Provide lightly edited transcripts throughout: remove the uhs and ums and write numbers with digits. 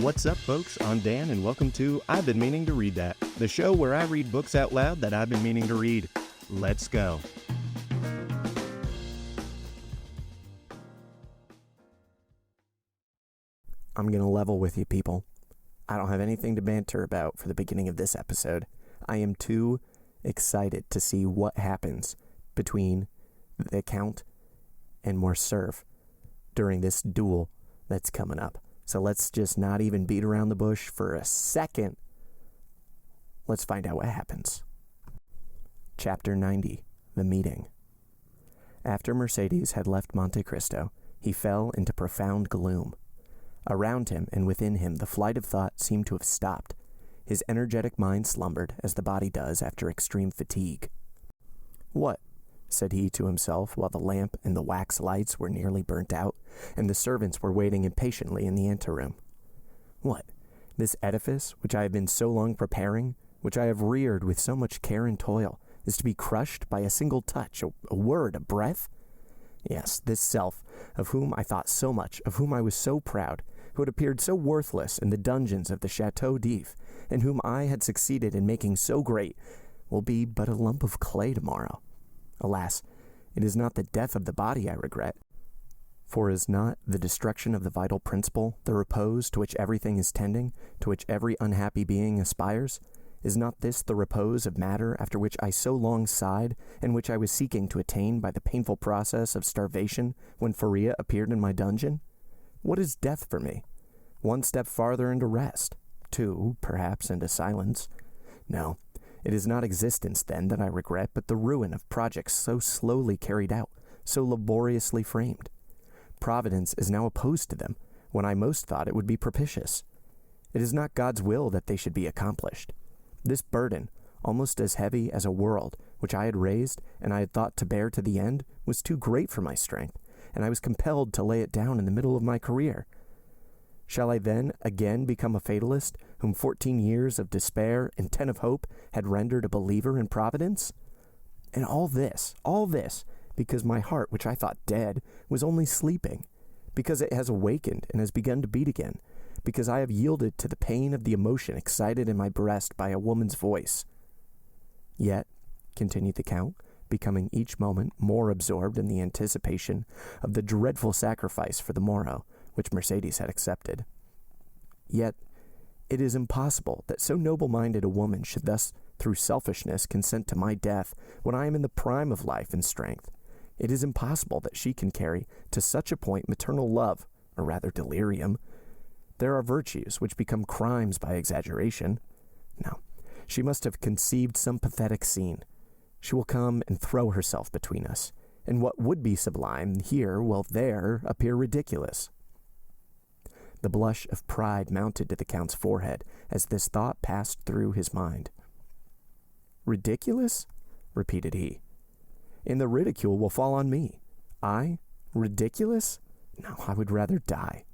What's up, folks? I'm Dan, and welcome to I've Been Meaning to Read That, the show where I read books out loud that I've been meaning to read. Let's go. I'm going to level with you, people. I don't have anything to banter about for the beginning of this episode. I am too excited to see what happens between the Count and Morcerf during this duel that's coming up. So let's just not even beat around the bush for a second. Let's find out what happens. Chapter 90, The Meeting. After Mercedes had left Monte Cristo, he fell into profound gloom. Around him and within him, the flight of thought seemed to have stopped. His energetic mind slumbered, as the body does after extreme fatigue. "What?" said he to himself, while the lamp and the wax lights were nearly burnt out, and the servants were waiting impatiently in the anteroom. "What? This edifice, which I have been so long preparing, which I have reared with so much care and toil, is to be crushed by a single touch, a word, a breath? Yes, this self, of whom I thought so much, of whom I was so proud, who had appeared so worthless in the dungeons of the Chateau d'If, and whom I had succeeded in making so great, will be but a lump of clay tomorrow. Alas, it is not the death of the body I regret, for is not the destruction of the vital principle, the repose to which everything is tending, to which every unhappy being aspires? Is not this the repose of matter after which I so long sighed, and which I was seeking to attain by the painful process of starvation when Faria appeared in my dungeon? What is death for me? One step farther into rest, two, perhaps, into silence. No, it is not existence, then, that I regret, but the ruin of projects so slowly carried out, so laboriously framed. Providence is now opposed to them, when I most thought it would be propitious. It is not God's will that they should be accomplished. This burden, almost as heavy as a world, which I had raised and I had thought to bear to the end, was too great for my strength, and I was compelled to lay it down in the middle of my career. Shall I then again become a fatalist, whom 14 years of despair and 10 of hope had rendered a believer in Providence? And all this, because my heart, which I thought dead, was only sleeping, because it has awakened and has begun to beat again, because I have yielded to the pain of the emotion excited in my breast by a woman's voice. Yet, continued the Count, becoming each moment more absorbed in the anticipation of the dreadful sacrifice for the morrow, which Mercedes had accepted. Yet, it is impossible that so noble-minded a woman should thus, through selfishness, consent to my death when I am in the prime of life and strength. It is impossible that she can carry to such a point maternal love, or rather delirium. There are virtues which become crimes by exaggeration. No, she must have conceived some pathetic scene. She will come and throw herself between us, and what would be sublime here will there appear ridiculous." The blush of pride mounted to the Count's forehead as this thought passed through his mind. "Ridiculous?" repeated he. "And the ridicule will fall on me. I? Ridiculous? No, I would rather die."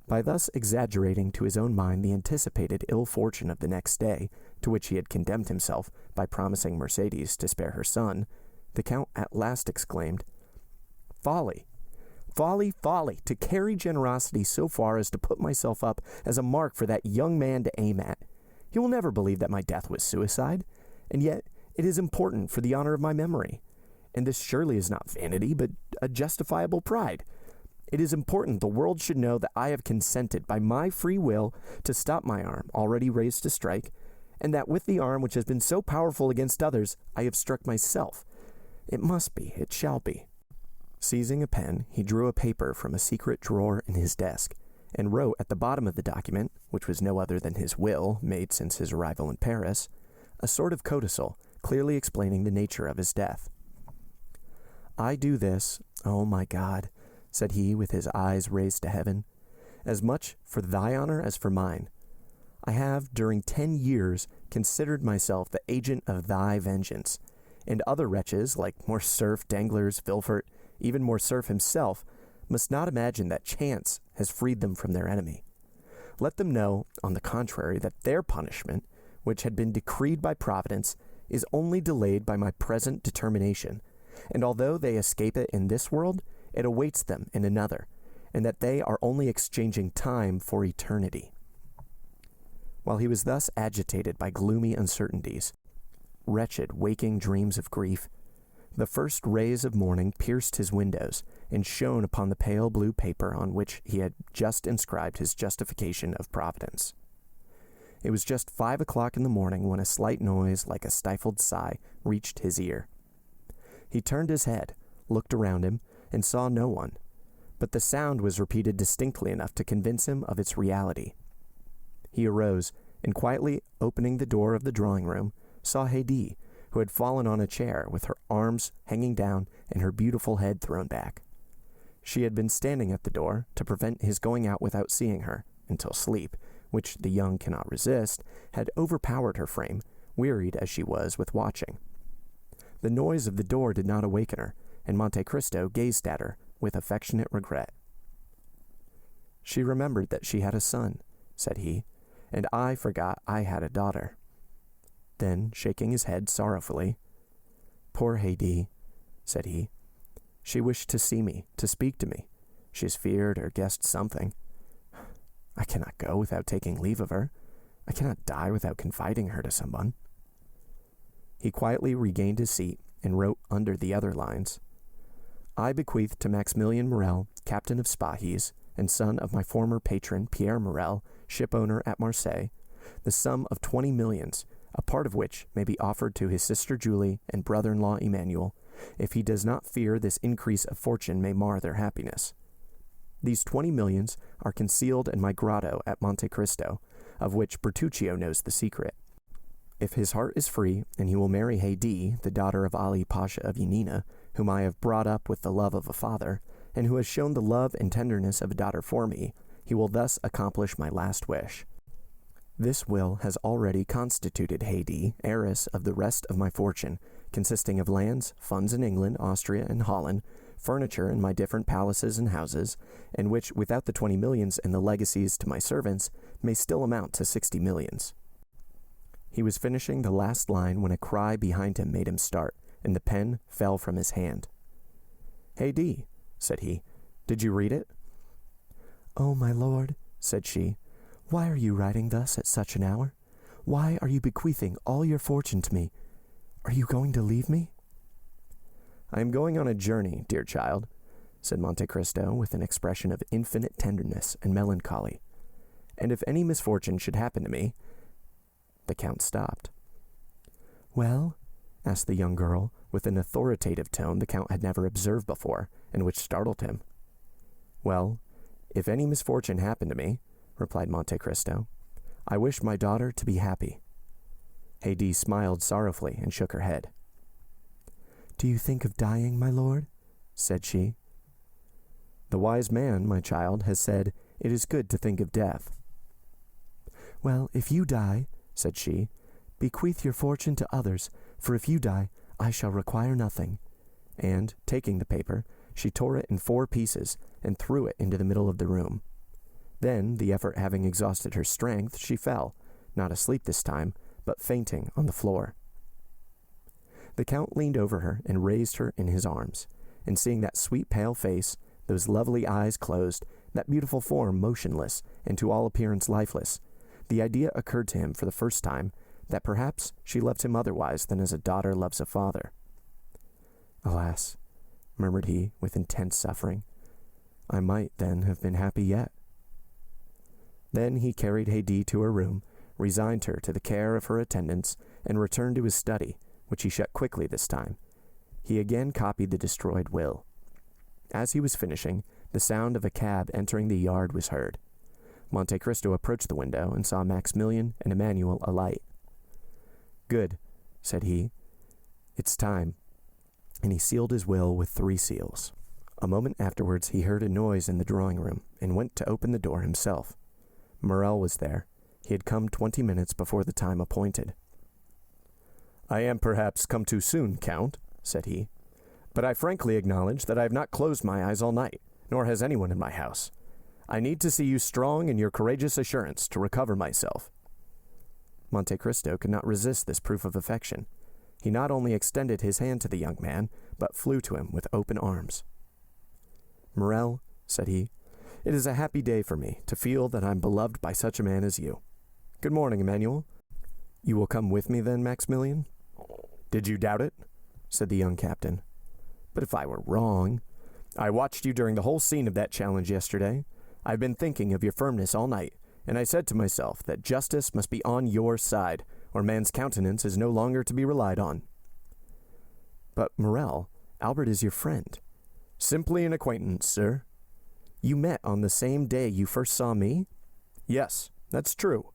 By thus exaggerating to his own mind the anticipated ill fortune of the next day, to which he had condemned himself by promising Mercedes to spare her son, the Count at last exclaimed, "Folly! Folly, folly, to carry generosity so far as to put myself up as a mark for that young man to aim at. He will never believe that my death was suicide, and yet it is important for the honor of my memory. And this surely is not vanity, but a justifiable pride. It is important the world should know that I have consented by my free will to stop my arm, already raised to strike, and that with the arm which has been so powerful against others, I have struck myself. It must be, it shall be." Seizing a pen, he drew a paper from a secret drawer in his desk, and wrote at the bottom of the document, which was no other than his will, made since his arrival in Paris, a sort of codicil, clearly explaining the nature of his death. "I do this, oh my God," said he with his eyes raised to heaven, "as much for thy honor as for mine. I have, during 10 years, considered myself the agent of thy vengeance, and other wretches, like Morcerf, Danglars, Villefort, even Morcerf himself, must not imagine that chance has freed them from their enemy. Let them know, on the contrary, that their punishment, which had been decreed by Providence, is only delayed by my present determination, and although they escape it in this world, it awaits them in another, and that they are only exchanging time for eternity. While he was thus agitated by gloomy uncertainties, wretched waking dreams of grief, the first rays of morning pierced his windows and shone upon the pale blue paper on which he had just inscribed his justification of providence. It was just 5 o'clock in the morning when a slight noise like a stifled sigh reached his ear. He turned his head, looked around him, and saw no one, but the sound was repeated distinctly enough to convince him of its reality. He arose, and quietly opening the door of the drawing-room, saw Haydée, who had fallen on a chair with her arms hanging down and her beautiful head thrown back. She had been standing at the door to prevent his going out without seeing her, until sleep, which the young cannot resist, had overpowered her frame, wearied as she was with watching. The noise of the door did not awaken her, and Monte Cristo gazed at her with affectionate regret. "She remembered that she had a son," said he, "and I forgot I had a daughter." Then, shaking his head sorrowfully, "Poor Haydée," said he. "She wished to see me, to speak to me. She has feared or guessed something. I cannot go without taking leave of her. I cannot die without confiding her to someone." He quietly regained his seat and wrote under the other lines, "I bequeath to Maximilian Morel, captain of Spahis, and son of my former patron Pierre Morel, shipowner at Marseille, the sum of 20 millions, a part of which may be offered to his sister Julie and brother-in-law Emmanuel, if he does not fear this increase of fortune may mar their happiness. These 20 millions are concealed in my grotto at Monte Cristo, of which Bertuccio knows the secret. If his heart is free, and he will marry Haydée, the daughter of Ali Pasha of Yanina, whom I have brought up with the love of a father, and who has shown the love and tenderness of a daughter for me, he will thus accomplish my last wish. This will has already constituted Haydée heiress of the rest of my fortune, consisting of lands, funds in England, Austria, and Holland, furniture in my different palaces and houses, and which, without the 20 millions and the legacies to my servants, may still amount to 60 millions. He was finishing the last line when a cry behind him made him start, and the pen fell from his hand. "Haydée," said he, "did you read it?" "Oh, my lord," said she, "why are you writing thus at such an hour? Why are you bequeathing all your fortune to me? Are you going to leave me?" "I am going on a journey, dear child," said Monte Cristo with an expression of infinite tenderness and melancholy, "and if any misfortune should happen to me—" The count stopped. "Well?" asked the young girl, with an authoritative tone the count had never observed before, and which startled him. "Well, if any misfortune happened to me," replied Monte Cristo, "I wish my daughter to be happy." Haydée smiled sorrowfully and shook her head. "Do you think of dying, my lord?" said she. "The wise man, my child, has said, it is good to think of death." "Well, if you die," said she, "bequeath your fortune to others, for if you die, I shall require nothing." And, taking the paper, she tore it in 4 pieces and threw it into the middle of the room. Then, the effort having exhausted her strength, she fell, not asleep this time, but fainting on the floor. The count leaned over her and raised her in his arms, and seeing that sweet pale face, those lovely eyes closed, that beautiful form motionless and to all appearance lifeless, the idea occurred to him for the first time that perhaps she loved him otherwise than as a daughter loves a father. "Alas," murmured he with intense suffering, "I might then have been happy yet." Then he carried Haydée to her room, resigned her to the care of her attendants, and returned to his study, which he shut quickly this time. He again copied the destroyed will. As he was finishing, the sound of a cab entering the yard was heard. Monte Cristo approached the window and saw Maximilian and Emmanuel alight. "Good," said he. "It's time." And he sealed his will with 3 seals. A moment afterwards he heard a noise in the drawing-room, and went to open the door himself. Morel was there. He had come 20 minutes before the time appointed. "I am perhaps come too soon, Count," said he, "but I frankly acknowledge that I have not closed my eyes all night, nor has anyone in my house. I need to see you strong in your courageous assurance to recover myself." Monte Cristo could not resist this proof of affection. He not only extended his hand to the young man, but flew to him with open arms. "Morel," said he, It is a happy day for me to feel that I'm beloved by such a man as you. Good morning, Emmanuel. You will come with me then, Maximilian? Did you doubt it? Said the young captain. But if I were wrong... I watched you during the whole scene of that challenge yesterday. I've been thinking of your firmness all night, and I said to myself that justice must be on your side, or man's countenance is no longer to be relied on. But, Morel, Albert is your friend. Simply an acquaintance, sir. You met on the same day you first saw me? Yes, that's true,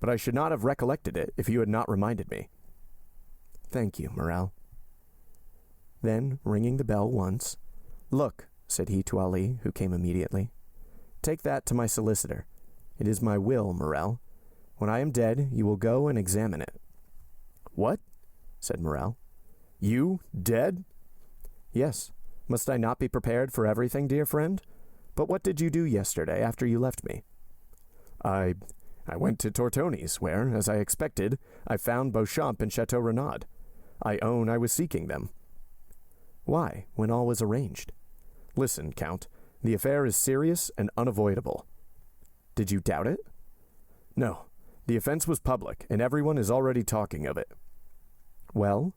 but I should not have recollected it if you had not reminded me. Thank you, Morel. Then, ringing the bell once, Look, said he to Ali, who came immediately. Take that to my solicitor. It is my will, Morel. When I am dead, you will go and examine it. What? Said Morel. You dead? Yes. Must I not be prepared for everything, dear friend? But what did you do yesterday after you left me? I went to Tortoni's, where, as I expected, I found Beauchamp and Chateau Renaud. I own I was seeking them. Why, when all was arranged? Listen, Count, the affair is serious and unavoidable. Did you doubt it? No, the offense was public, and everyone is already talking of it. Well?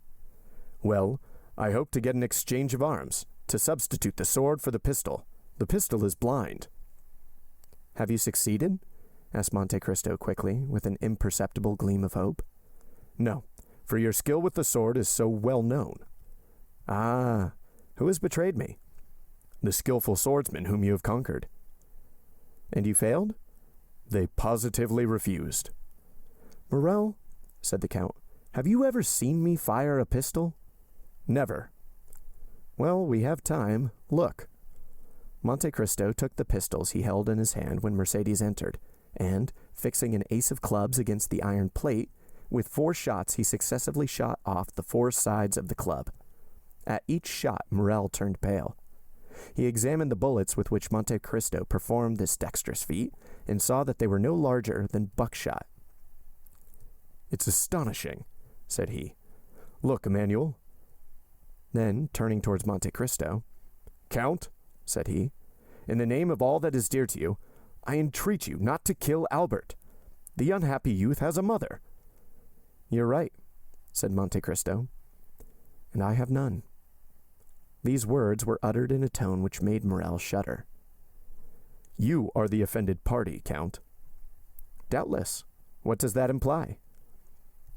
Well, I hope to get an exchange of arms, to substitute the sword for the pistol. The pistol is blind. Have you succeeded? Asked Monte Cristo quickly, with an imperceptible gleam of hope. No, for your skill with the sword is so well known. Ah, who has betrayed me? The skillful swordsman whom you have conquered. And you failed? They positively refused. Morel, said the Count, have you ever seen me fire a pistol? Never. Well, we have time. Look. Monte Cristo took the pistols he held in his hand when Mercedes entered, and, fixing an ace of clubs against the iron plate, with 4 shots he successively shot off the 4 sides of the club. At each shot, Morel turned pale. He examined the bullets with which Monte Cristo performed this dexterous feat, and saw that they were no larger than buckshot. It's astonishing, said he. Look, Emmanuel. Then, turning towards Monte Cristo, Count, said he, in the name of all that is dear to you, I entreat you not to kill Albert. The unhappy youth has a mother. You're right, said Monte Cristo, and I have none. These words were uttered in a tone which made Morel shudder. You are the offended party, Count. Doubtless. What does that imply?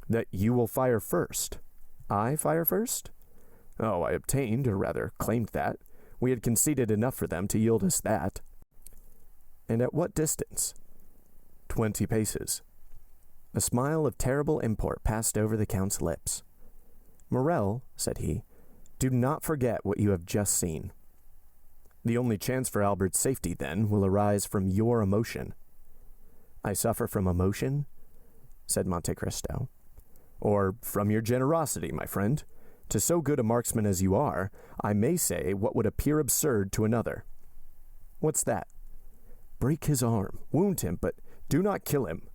That you will fire first. I fire first? Oh, I obtained, or rather claimed that. We had conceded enough for them to yield us that. And at what distance? 20 paces. A smile of terrible import passed over the Count's lips. Morel, said he, do not forget what you have just seen. The only chance for Albert's safety, then, will arise from your emotion. I suffer from emotion, said Monte Cristo. Or from your generosity, my friend. To so good a marksman as you are, I may say what would appear absurd to another. What's that? Break his arm, wound him, but do not kill him.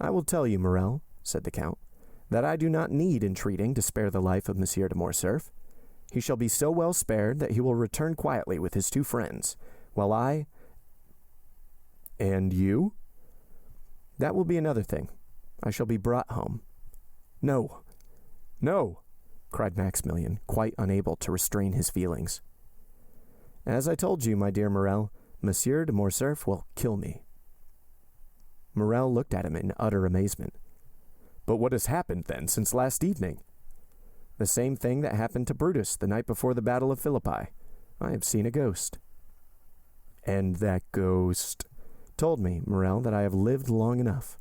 I will tell you, Morel, said the Count, that I do not need entreating to spare the life of Monsieur de Morcerf. He shall be so well spared that he will return quietly with his 2 friends, while I... And you? That will be another thing. I shall be brought home. No, no, cried Maximilian, quite unable to restrain his feelings. As I told you, my dear Morel, Monsieur de Morcerf will kill me. Morel looked at him in utter amazement. But what has happened, then, since last evening? The same thing that happened to Brutus the night before the Battle of Philippi. I have seen a ghost. And that ghost told me, Morel, that I have lived long enough.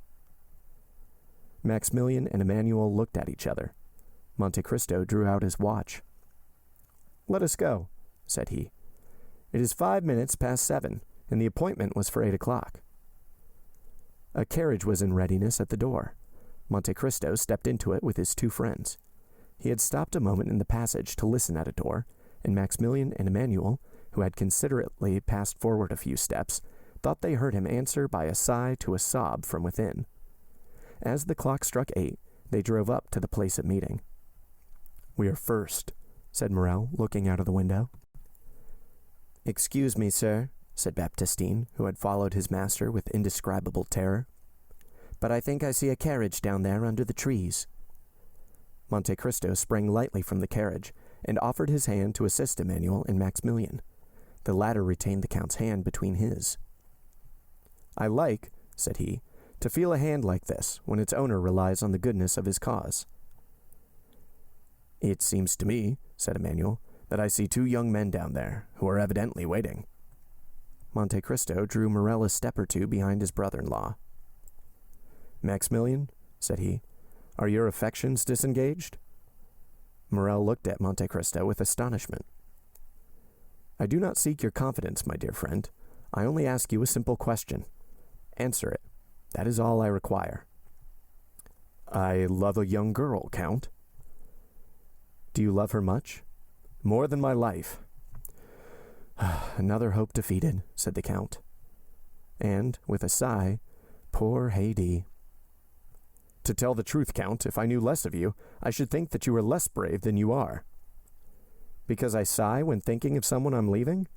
Maximilian and Emmanuel looked at each other. Monte Cristo drew out his watch. Let us go, said he. It is 5 minutes past 7, and the appointment was for 8 o'clock. A carriage was in readiness at the door. Monte Cristo stepped into it with his 2 friends. He had stopped a moment in the passage to listen at a door, and Maximilian and Emmanuel, who had considerately passed forward a few steps, thought they heard him answer by a sigh to a sob from within. As the clock struck 8, they drove up to the place of meeting. We are first, said Morel, looking out of the window. Excuse me, sir, said Baptistine, who had followed his master with indescribable terror. "But I think I see a carriage down there under the trees." Monte Cristo sprang lightly from the carriage and offered his hand to assist Emmanuel and Maximilian. The latter retained the Count's hand between his. "I like," said he, "to feel a hand like this when its owner relies on the goodness of his cause." "It seems to me," said Emmanuel, "that I see 2 young men down there, who are evidently waiting." Monte Cristo drew Morrel a step or 2 behind his brother-in-law. "Maximilian," said he, "are your affections disengaged?" Morrel looked at Monte Cristo with astonishment. "I do not seek your confidence, my dear friend. I only ask you a simple question. Answer it. That is all I require." "I love a young girl, Count." "Do you love her much?" "More than my life." "Another hope defeated," said the Count. And, with a sigh, "Poor Haydée." "To tell the truth, Count, if I knew less of you, I should think that you are less brave than you are." "Because I sigh when thinking of someone I'm leaving?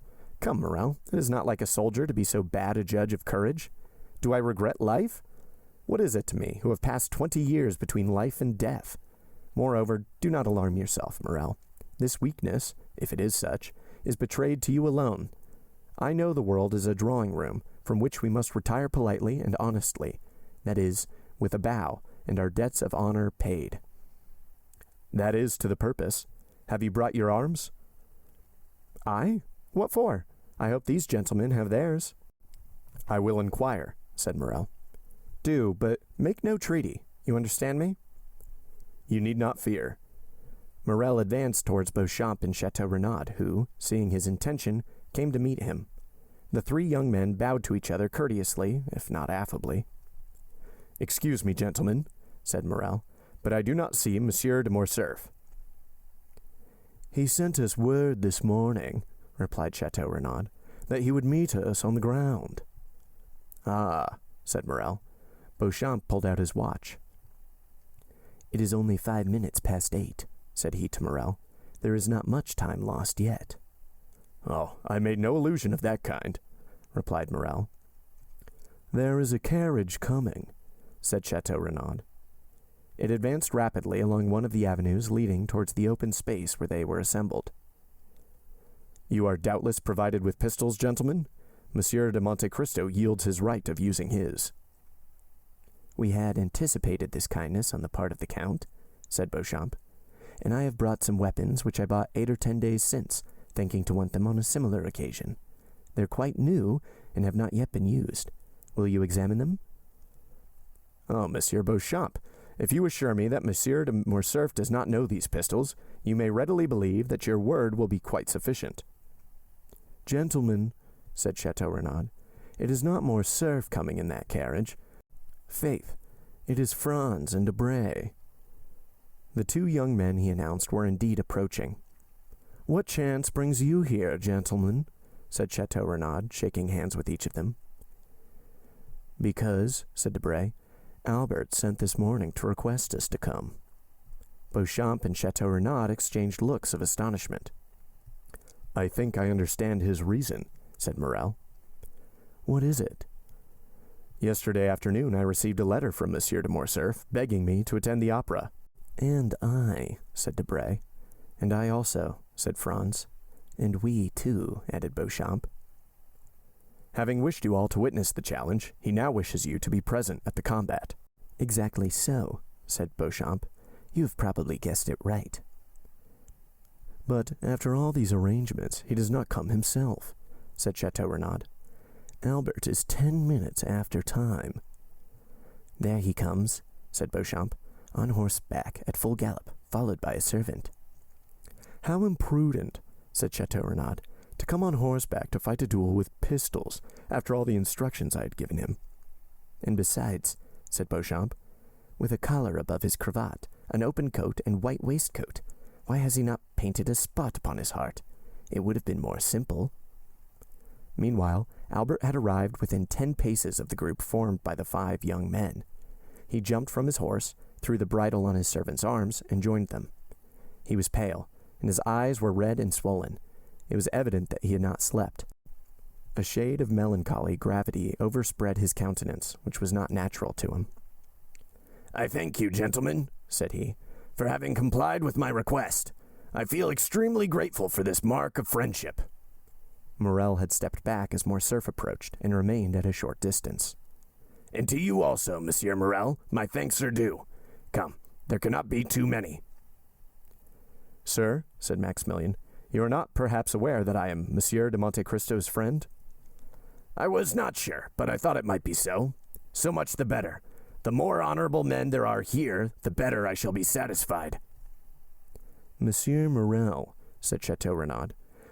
Come, Morrel, it is not like a soldier to be so bad a judge of courage. Do I regret life? What is it to me, who have passed 20 years between life and death? Moreover, do not alarm yourself, Morrel. This weakness, if it is such, is betrayed to you alone. I know the world is a drawing-room from which we must retire politely and honestly, that is, with a bow, and our debts of honor paid." "That is to the purpose. Have you brought your arms?" "I? What for? I hope these gentlemen have theirs." "I will inquire," said Morrel. "Do, but make no treaty. You understand me?" "You need not fear." Morrel advanced towards Beauchamp and Chateau Renaud, who, seeing his intention, came to meet him. The 3 young men bowed to each other courteously, if not affably. "Excuse me, gentlemen," said Morrel, "but I do not see Monsieur de Morcerf." "He sent us word this morning," replied Chateau Renaud, "that he would meet us on the ground." "Ah," said Morrel. Beauchamp pulled out his watch. "It is only 5 minutes past 8, said he to Morrel. "There is not much time lost yet." "Oh, I made no illusion of that kind," replied Morrel. "There is a carriage coming," said Chateau Renaud. It advanced rapidly along one of the avenues leading towards the open space where they were assembled. "You are doubtless provided with pistols, gentlemen? Monsieur de Monte Cristo yields his right of using his." "We had anticipated this kindness on the part of the Count," said Beauchamp, "and I have brought some weapons which I bought 8 or 10 days since, thinking to want them on a similar occasion. They're quite new and have not yet been used. Will you examine them?" "Oh, Monsieur Beauchamp, if you assure me that Monsieur de Morcerf does not know these pistols, you may readily believe that your word will be quite sufficient." "Gentlemen," said Chateau Renaud, "it is not Morcerf coming in that carriage. Faith, it is Franz and Debray." The 2 young men, he announced, were indeed approaching. "What chance brings you here, gentlemen?" said Chateau Renaud, shaking hands with each of them. "Because," said Debray, "Albert sent this morning to request us to come." Beauchamp and Chateau Renaud exchanged looks of astonishment. "I think I understand his reason," said Morrel. "What is it?" "Yesterday afternoon I received a letter from Monsieur de Morcerf begging me to attend the opera." "And I," said Debray. "And I also," said Franz. "And we, too," added Beauchamp. "Having wished you all to witness the challenge, he now wishes you to be present at the combat." "Exactly so," said Beauchamp. "You have probably guessed it right." "But after all these arrangements, he does not come himself," said Chateau Renaud. "Albert is 10 minutes after time." "There he comes," said Beauchamp, "on horseback at full gallop, followed by a servant." "How imprudent," said Chateau Renaud, "to come on horseback to fight a duel with pistols, after all the instructions I had given him." "And besides," said Beauchamp, "with a collar above his cravat, an open coat, and white waistcoat, why has he not painted a spot upon his heart? It would have been more simple." Meanwhile, Albert had arrived within 10 paces of the group formed by the 5 young men. He jumped from his horse, threw the bridle on his servant's arms, and joined them. He was pale, and his eyes were red and swollen. It was evident that he had not slept. A shade of melancholy gravity overspread his countenance, which was not natural to him. "I thank you, gentlemen," said he, "for having complied with my request. I feel extremely grateful for this mark of friendship." Morel had stepped back as Morcerf approached and remained at a short distance. "And to you also, Monsieur Morel, my thanks are due. Come, there cannot be too many." "Sir," said Maximilian, "you are not perhaps aware that I am Monsieur de Monte Cristo's friend?" "I was not sure, but I thought it might be so. So much the better. The more honorable men there are here, the better I shall be satisfied." "Monsieur Morel," said Chateau Renaud,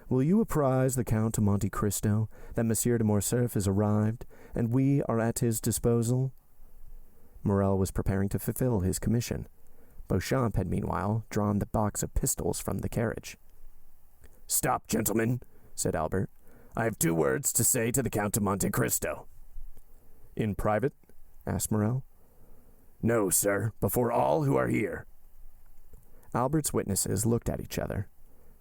"will you apprise the Count of Monte Cristo that Monsieur de Morcerf has arrived, and we are at his disposal?" Morel was preparing to fulfill his commission. Beauchamp had meanwhile drawn the box of pistols from the carriage. "Stop, gentlemen," said Albert. "I have 2 words to say to the Count of Monte Cristo." "In private?" asked Morel. "No, sir, before all who are here." Albert's witnesses looked at each other.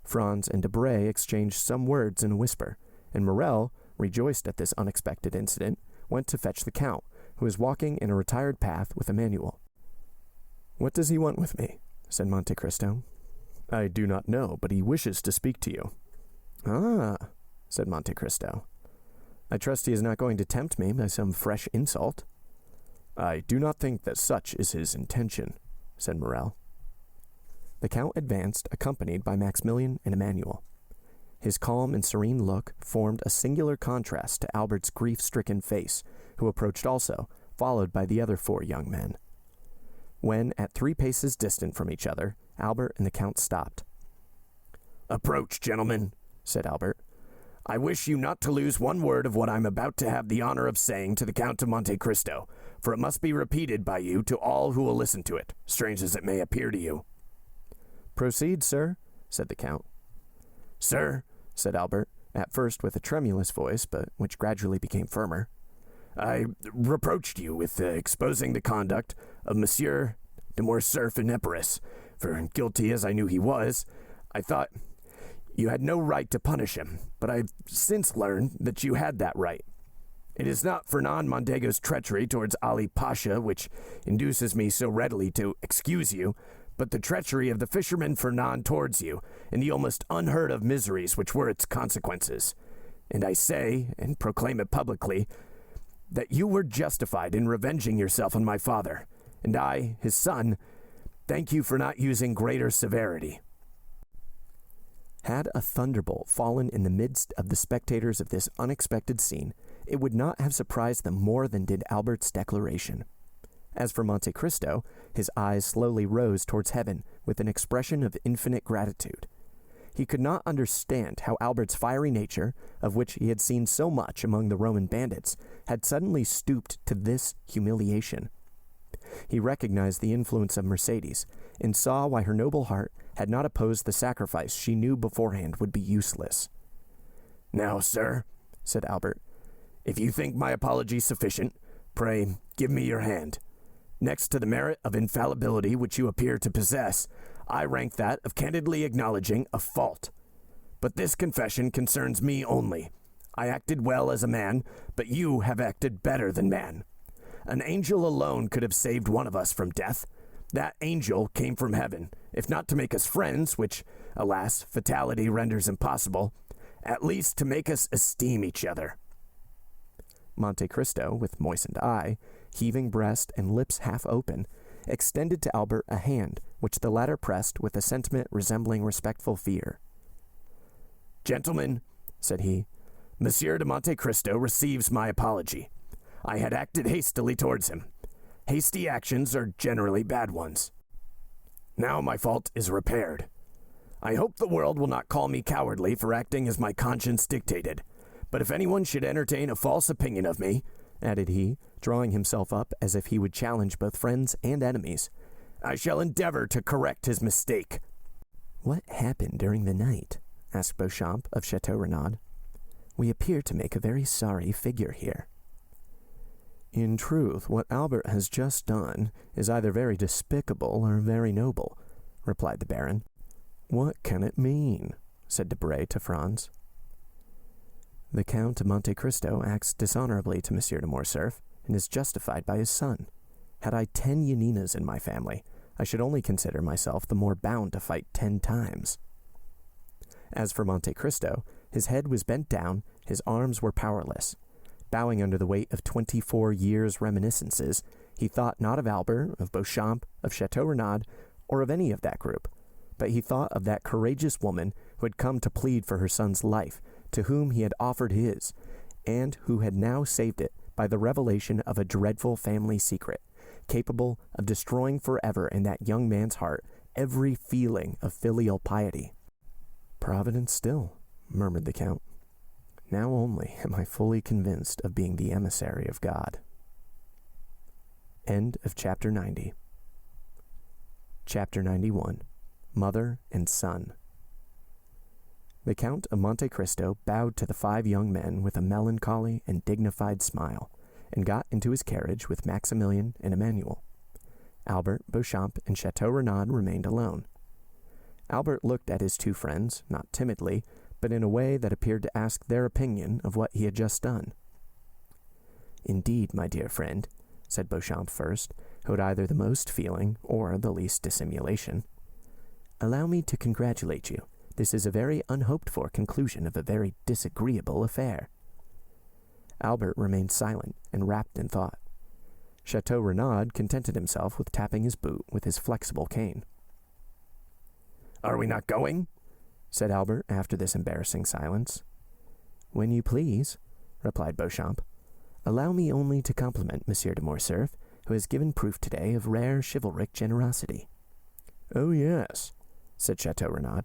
Franz and Debray exchanged some words in a whisper, and Morel, rejoiced at this unexpected incident, went to fetch the Count, who was walking in a retired path with Emmanuel. "What does he want with me?" said Monte Cristo. "I do not know, but he wishes to speak to you." "Ah," said Monte Cristo. "I trust he is not going to tempt me by some fresh insult." "I do not think that such is his intention," said Morel. The Count advanced, accompanied by Maximilian and Emmanuel. His calm and serene look formed a singular contrast to Albert's grief-stricken face, who approached also, followed by the other 4 young men. When at 3 paces distant from each other, Albert and the Count stopped. "Approach, gentlemen," said Albert. "I wish you not to lose one word of what I am about to have the honor of saying to the Count of Monte Cristo, for it must be repeated by you to all who will listen to it, strange as it may appear to you." "Proceed, sir," said the Count. "Sir," said Albert, at first with a tremulous voice, but which gradually became firmer, "I reproached you with exposing the conduct of Monsieur de Morcerf in Epirus, for guilty as I knew he was, I thought you had no right to punish him, but I've since learned that you had that right. It is not Fernand Mondego's treachery towards Ali Pasha which induces me so readily to excuse you, but the treachery of the fisherman Fernand towards you, and the almost unheard of miseries which were its consequences. And I say, and proclaim it publicly, that you were justified in revenging yourself on my father, and I, his son, thank you for not using greater severity." Had a thunderbolt fallen in the midst of the spectators of this unexpected scene, it would not have surprised them more than did Albert's declaration. As for Monte Cristo, his eyes slowly rose towards heaven with an expression of infinite gratitude. He could not understand how Albert's fiery nature, of which he had seen so much among the Roman bandits, had suddenly stooped to this humiliation. He recognized the influence of Mercédès, and saw why her noble heart had not opposed the sacrifice she knew beforehand would be useless. "Now, sir," said Albert, "if you think my apology sufficient, pray give me your hand. Next to the merit of infallibility which you appear to possess, I rank that of candidly acknowledging a fault. But this confession concerns me only. I acted well as a man, but you have acted better than man. An angel alone could have saved one of us from death. That angel came from heaven, if not to make us friends, which, alas, fatality renders impossible, at least to make us esteem each other." Monte Cristo, with moistened eye, heaving breast and lips half open, extended to Albert a hand which the latter pressed with a sentiment resembling respectful fear. "Gentlemen," said he, "Monsieur de Monte Cristo receives my apology. I had acted hastily towards him. Hasty actions are generally bad ones. Now my fault is repaired. I hope the world will not call me cowardly for acting as my conscience dictated, but if anyone should entertain a false opinion of me," added he, drawing himself up as if he would challenge both friends and enemies, "I shall endeavor to correct his mistake." "What happened during the night?" asked Beauchamp of Chateau Renaud. "We appear to make a very sorry figure here." "In truth, what Albert has just done is either very despicable or very noble," replied the Baron. "What can it mean?" said Debray to Franz. The Count of Monte Cristo acts dishonorably to Monsieur de Morcerf, and is justified by his son. Had I 10 Yaninas in my family, I should only consider myself the more bound to fight 10 times. As for Monte Cristo, his head was bent down, his arms were powerless. Bowing under the weight of 24 years' reminiscences, he thought not of Albert, of Beauchamp, of Chateau Renaud, or of any of that group, but he thought of that courageous woman who had come to plead for her son's life, to whom he had offered his, and who had now saved it by the revelation of a dreadful family secret, capable of destroying forever in that young man's heart every feeling of filial piety. "Providence still," murmured the Count. "Now only am I fully convinced of being the emissary of God." End of Chapter 90. Chapter 91. Mother and Son. The Count of Monte Cristo bowed to the 5 young men with a melancholy and dignified smile, and got into his carriage with Maximilian and Emmanuel. Albert, Beauchamp, and Chateau Renaud remained alone. Albert looked at his 2 friends, not timidly, but in a way that appeared to ask their opinion of what he had just done. "Indeed, my dear friend," said Beauchamp first, who had either the most feeling or the least dissimulation, "allow me to congratulate you. This is a very unhoped-for conclusion of a very disagreeable affair." Albert remained silent and wrapped in thought. Chateau Renaud contented himself with tapping his boot with his flexible cane. "Are we not going?" said Albert after this embarrassing silence. "When you please," replied Beauchamp. "Allow me only to compliment Monsieur de Morcerf, who has given proof today of rare chivalric generosity." "Oh, yes," said Chateau Renaud.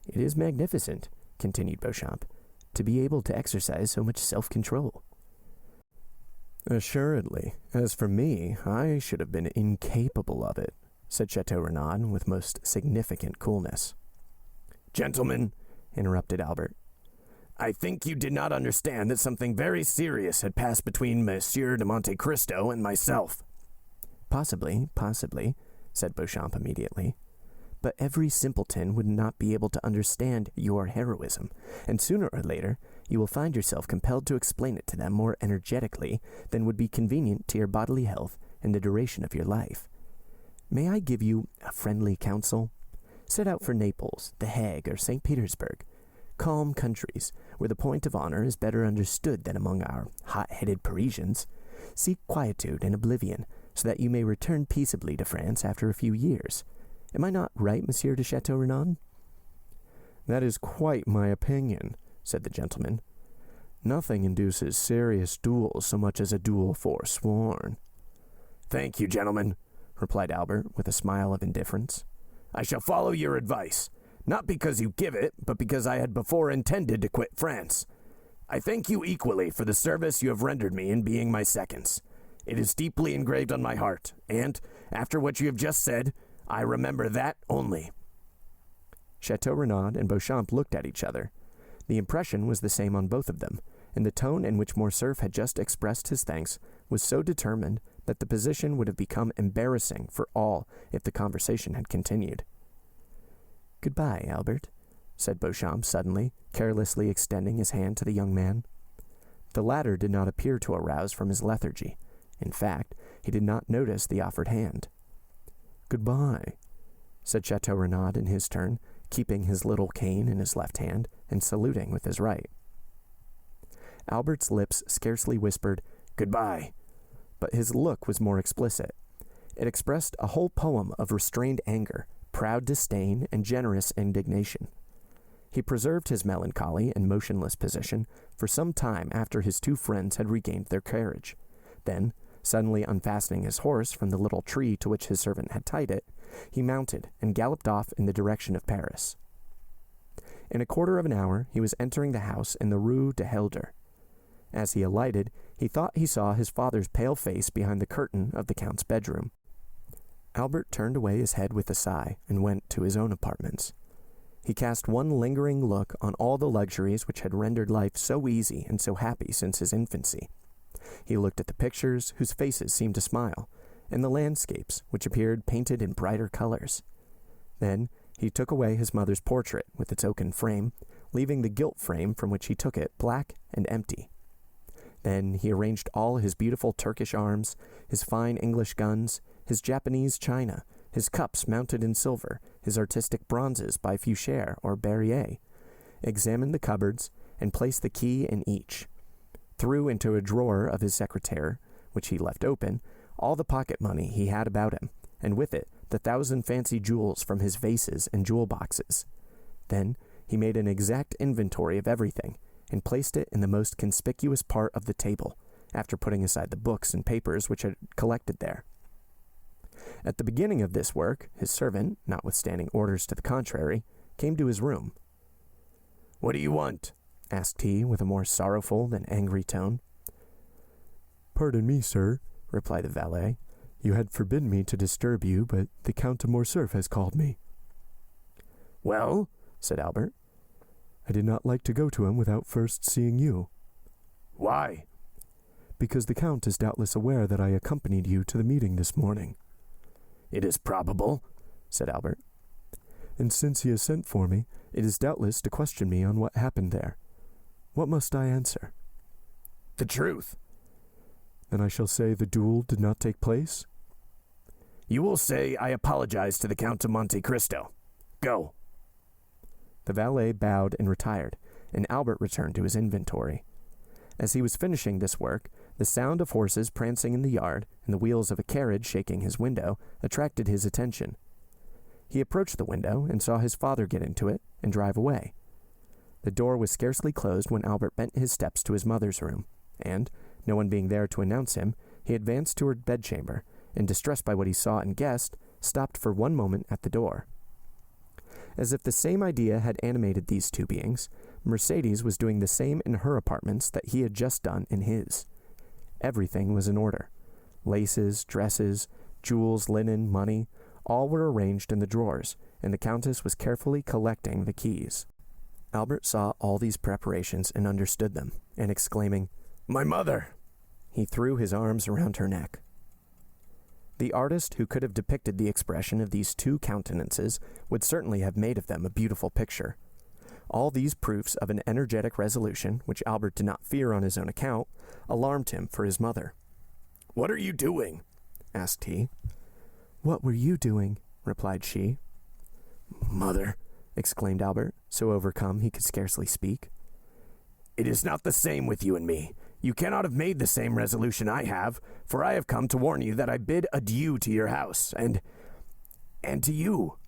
"It is magnificent," continued Beauchamp, "to be able to exercise so much self-control." "Assuredly. As for me, I should have been incapable of it," said Chateau Renaud with most significant coolness. "Gentlemen," interrupted Albert, "I think you did not understand that something very serious had passed between Monsieur de Monte Cristo and myself." Possibly, said Beauchamp immediately. "But every simpleton would not be able to understand your heroism, and sooner or later you will find yourself compelled to explain it to them more energetically than would be convenient to your bodily health and the duration of your life. May I give you a friendly counsel? Set out for Naples, The Hague, or St. Petersburg, calm countries where the point of honor is better understood than among our hot-headed Parisians. Seek quietude and oblivion, so that you may return peaceably to France after a few years. Am I not right, Monsieur de Chateau Renaud?" "That is quite my opinion," said the gentleman. "Nothing induces serious duels so much as a duel forsworn." "Thank you, gentlemen," replied Albert with a smile of indifference. "I shall follow your advice, not because you give it, but because I had before intended to quit France. I thank you equally for the service you have rendered me in being my seconds. It is deeply engraved on my heart, and, after what you have just said, I remember that only." Chateau Renaud and Beauchamp looked at each other. The impression was the same on both of them, and the tone in which Morcerf had just expressed his thanks was so determined that the position would have become embarrassing for all if the conversation had continued. "Goodbye, Albert," said Beauchamp suddenly, carelessly extending his hand to the young man. The latter did not appear to arouse from his lethargy. In fact, he did not notice the offered hand. "Goodbye," said Chateau Renaud in his turn, keeping his little cane in his left hand and saluting with his right. Albert's lips scarcely whispered, "Goodbye," but his look was more explicit. It expressed a whole poem of restrained anger, proud disdain, and generous indignation. He preserved his melancholy and motionless position for some time after his 2 friends had regained their carriage. Then, suddenly unfastening his horse from the little tree to which his servant had tied it, he mounted and galloped off in the direction of Paris. In a quarter of an hour he was entering the house in the Rue de Helder. As he alighted, he thought he saw his father's pale face behind the curtain of the Count's bedroom. Albert turned away his head with a sigh and went to his own apartments. He cast one lingering look on all the luxuries which had rendered life so easy and so happy since his infancy. He looked at the pictures whose faces seemed to smile, and the landscapes which appeared painted in brighter colors. Then he took away his mother's portrait with its oaken frame, leaving the gilt frame from which he took it black and empty. Then he arranged all his beautiful Turkish arms, his fine English guns, his Japanese china, his cups mounted in silver, his artistic bronzes by Foucher or Berrier, examined the cupboards, and placed the key in each, threw into a drawer of his secretaire, which he left open, all the pocket money he had about him, and with it the 1,000 fancy jewels from his vases and jewel boxes. Then he made an exact inventory of everything, and placed it in the most conspicuous part of the table, after putting aside the books and papers which had collected there. At the beginning of this work, his servant, notwithstanding orders to the contrary, came to his room. "What do you want?" asked he, with a more sorrowful than angry tone. "Pardon me, sir," replied the valet. "You had forbidden me to disturb you, but the Count de Morcerf has called me." "Well?" said Albert. "I did not like to go to him without first seeing you." "Why?" "Because the Count is doubtless aware that I accompanied you to the meeting this morning." "It is probable," said Albert. "And since he has sent for me, it is doubtless to question me on what happened there. What must I answer?" "The truth." "Then I shall say the duel did not take place?" "You will say I apologize to the Count of Monte Cristo. Go." The valet bowed and retired, and Albert returned to his inventory. As he was finishing this work, the sound of horses prancing in the yard and the wheels of a carriage shaking his window attracted his attention. He approached the window and saw his father get into it and drive away. The door was scarcely closed when Albert bent his steps to his mother's room, and, no one being there to announce him, he advanced to her bedchamber, and, distressed by what he saw and guessed, stopped for one moment at the door. As if the same idea had animated these two beings, Mercedes was doing the same in her apartments that he had just done in his. Everything was in order. Laces, dresses, jewels, linen, money, all were arranged in the drawers, and the Countess was carefully collecting the keys. Albert saw all these preparations and understood them, and exclaiming, "My mother!" he threw his arms around her neck. The artist who could have depicted the expression of these two countenances would certainly have made of them a beautiful picture. All these proofs of an energetic resolution, which Albert did not fear on his own account, alarmed him for his mother. "What are you doing?" asked he. "What were you doing?" replied she. "Mother," exclaimed Albert, so overcome he could scarcely speak. "it is not the same with you and me. You cannot have made the same resolution I have, for I have come to warn you that I bid adieu to your house, and to you."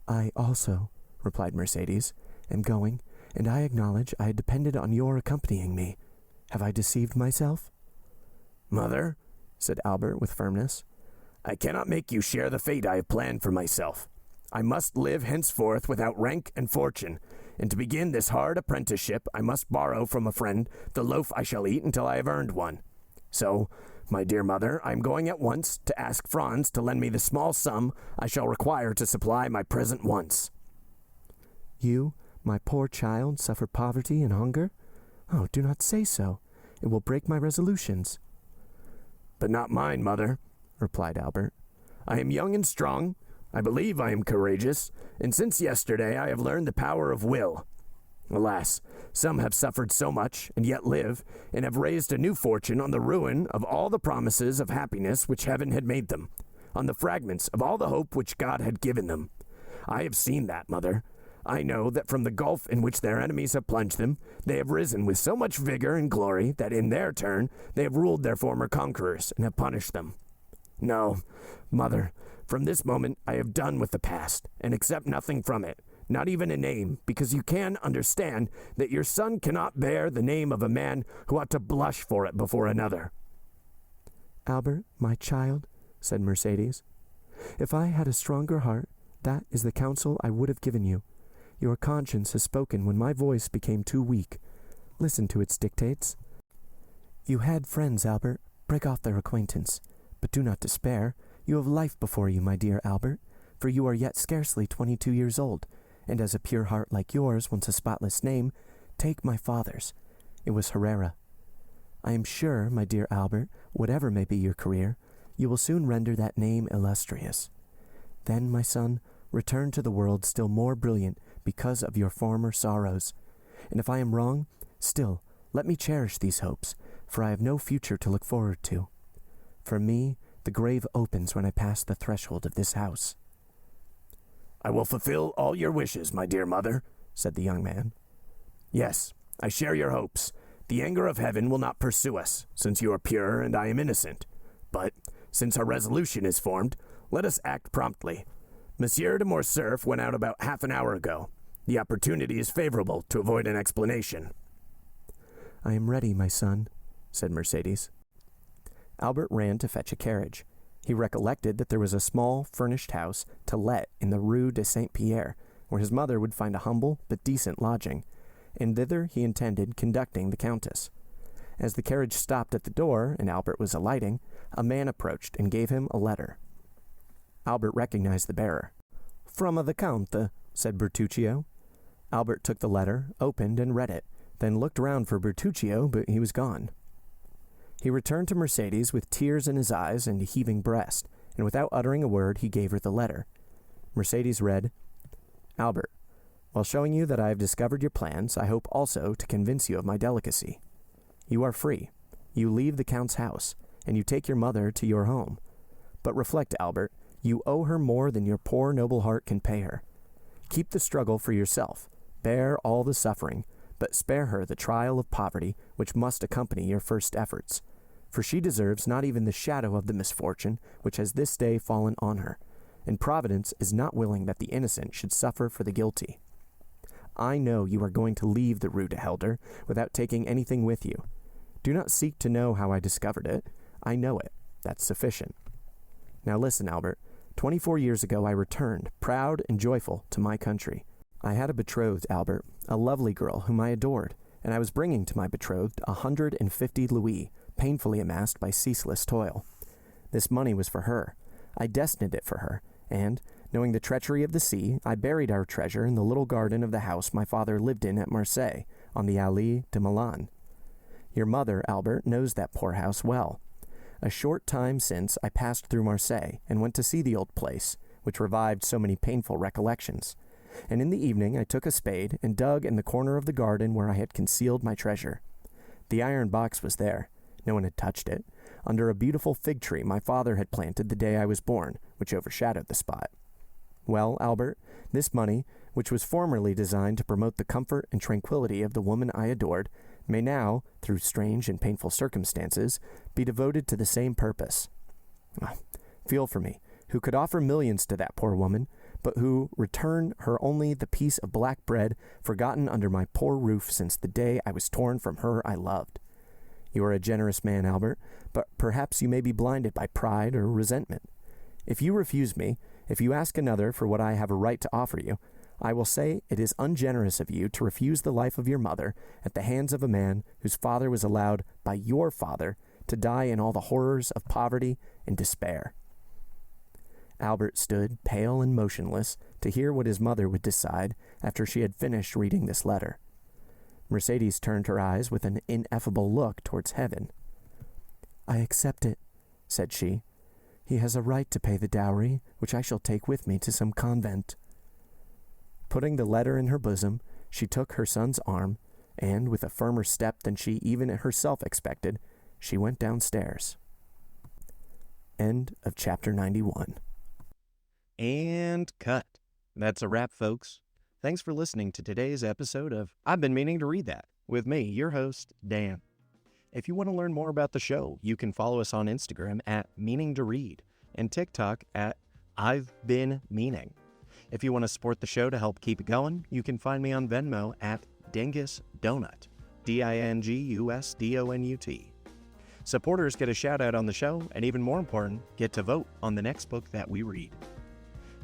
"I also," replied Mercedes, "am going, and I acknowledge I had depended on your accompanying me. Have I deceived myself?" "Mother," said Albert with firmness, "I cannot make you share the fate I have planned for myself. I must live henceforth without rank and fortune, and to begin this hard apprenticeship I must borrow from a friend the loaf I shall eat until I have earned one. So, my dear mother, I am going at once to ask Franz to lend me the small sum I shall require to supply my present wants." "You, my poor child, suffer poverty and hunger? Oh, do not say so. It will break my resolutions." "But not mine, mother," replied Albert. "I am young and strong. I believe I am courageous, and since yesterday I have learned the power of will. Alas, some have suffered so much, and yet live, and have raised a new fortune on the ruin of all the promises of happiness which heaven had made them, on the fragments of all the hope which God had given them. I have seen that, mother. I know that from the gulf in which their enemies have plunged them, they have risen with so much vigor and glory that in their turn they have ruled their former conquerors and have punished them. No, mother, from this moment I have done with the past, and accept nothing from it, not even a name, because you can understand that your son cannot bear the name of a man who ought to blush for it before another." "Albert, my child," said Mercedes, "if I had a stronger heart, that is the counsel I would have given you. Your conscience has spoken when my voice became too weak. Listen to its dictates. You had friends, Albert. Break off their acquaintance. But do not despair. You have life before you, my dear Albert, for you are yet scarcely 22 years old, and as a pure heart like yours wants a spotless name, take my father's. It was Herrera. I am sure, my dear Albert, whatever may be your career, you will soon render that name illustrious. Then, my son, return to the world still more brilliant because of your former sorrows. And if I am wrong, still, let me cherish these hopes, for I have no future to look forward to. For me, the grave opens when I pass the threshold of this house." "I will fulfill all your wishes, my dear mother," said the young man. "Yes, I share your hopes. The anger of heaven will not pursue us, since you are pure and I am innocent. But, since our resolution is formed, let us act promptly. Monsieur de Morcerf went out about half an hour ago. The opportunity is favorable to avoid an explanation." "I am ready, my son," said Mercedes. Albert ran to fetch a carriage. He recollected that there was a small, furnished house to let in the Rue de Saint-Pierre, where his mother would find a humble but decent lodging, and thither he intended conducting the Countess. As the carriage stopped at the door and Albert was alighting, a man approached and gave him a letter. Albert recognized the bearer. "From the Count," said Bertuccio. Albert took the letter, opened and read it, then looked round for Bertuccio, but he was gone. He returned to Mercedes with tears in his eyes and a heaving breast, and without uttering a word he gave her the letter. Mercedes read, "Albert, while showing you that I have discovered your plans, I hope also to convince you of my delicacy. You are free. You leave the Count's house, and you take your mother to your home. But reflect, Albert, you owe her more than your poor noble heart can pay her. Keep the struggle for yourself. Bear all the suffering, but spare her the trial of poverty which must accompany your first efforts. For she deserves not even the shadow of the misfortune which has this day fallen on her, and Providence is not willing that the innocent should suffer for the guilty. I know you are going to leave the Rue de Helder without taking anything with you. Do not seek to know how I discovered it. I know it. That's sufficient. Now listen, Albert. 24 years ago I returned, proud and joyful, to my country. I had a betrothed, Albert, a lovely girl whom I adored, and I was bringing to my betrothed 150 louis, painfully amassed by ceaseless toil. This money was for her. I destined it for her, and, knowing the treachery of the sea, I buried our treasure in the little garden of the house my father lived in at Marseille, on the Allée de Milan. Your mother, Albert, knows that poor house well. A short time since I passed through Marseille and went to see the old place, which revived so many painful recollections. And in the evening I took a spade and dug in the corner of the garden where I had concealed my treasure. The iron box was there. No one had touched it, under a beautiful fig tree my father had planted the day I was born, which overshadowed the spot. Well, Albert, this money, which was formerly designed to promote the comfort and tranquility of the woman I adored, may now, through strange and painful circumstances, be devoted to the same purpose. Feel for me, who could offer millions to that poor woman, but who return her only the piece of black bread forgotten under my poor roof since the day I was torn from her I loved. You are a generous man, Albert, but perhaps you may be blinded by pride or resentment. If you refuse me, if you ask another for what I have a right to offer you, I will say it is ungenerous of you to refuse the life of your mother at the hands of a man whose father was allowed by your father to die in all the horrors of poverty and despair." Albert stood pale and motionless to hear what his mother would decide after she had finished reading this letter. Mercedes turned her eyes with an ineffable look towards heaven. "I accept it," said she. "He has a right to pay the dowry, which I shall take with me to some convent." Putting the letter in her bosom, she took her son's arm, and, with a firmer step than she even herself expected, she went downstairs. End of chapter 91. And cut. That's a wrap, folks. Thanks for listening to today's episode of I've Been Meaning to Read That, with me, your host, Dan. If you want to learn more about the show, you can follow us on Instagram at Meaning to Read and TikTok at I've Been Meaning. If you want to support the show to help keep it going, you can find me on Venmo at Dingus Donut, DINGUSDONUT. Supporters get a shout out on the show, and even more important, get to vote on the next book that we read.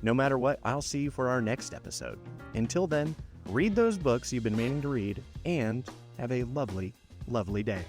No matter what, I'll see you for our next episode. Until then, read those books you've been meaning to read, and have a lovely, lovely day.